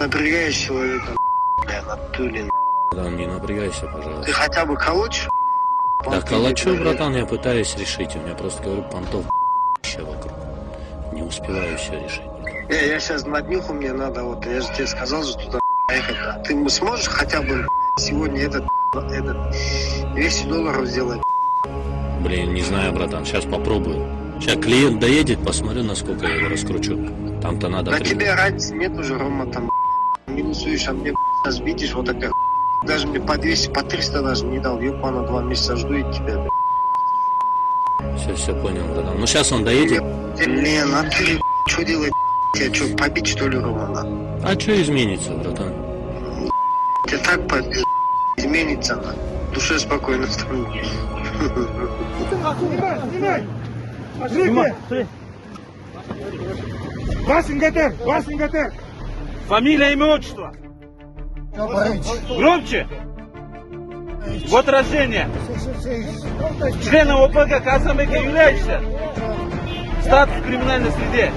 напрягаешь человека, бля, натуре. Братан, не напрягайся, пожалуйста. Ты хотя бы колочь? Да калачу, братан, я пытаюсь решить. У меня просто, говорю, понтов еще вокруг. Не успеваю все решить. Я сейчас на днюху, мне надо, вот, я же тебе сказал, что туда поехать. Ты сможешь хотя бы сегодня этот $200 сделать? Блин, не знаю, братан, сейчас попробую. Сейчас клиент доедет, посмотрю, насколько я его раскручу. Там-то надо... На тебе разницы нет уже, Рома, там, минусуешь, а мне, сейчас видишь, вот такая даже мне по 200, по 300 даже не дал, ёпана, 2 месяца жду и тебя, Все понял, братан. Ну, сейчас он доедет. Блин, а ты, что делать, тебя что, побить, что ли, Рома, да? А что изменится, братан? Тебе так побить, изменится, на душе спокойно станет. Снимай! Васингатер! Фамилия, имя, отчество! Громче! Год рождения! Членом ОПГ Казамека являешься? Статус в криминальной среде?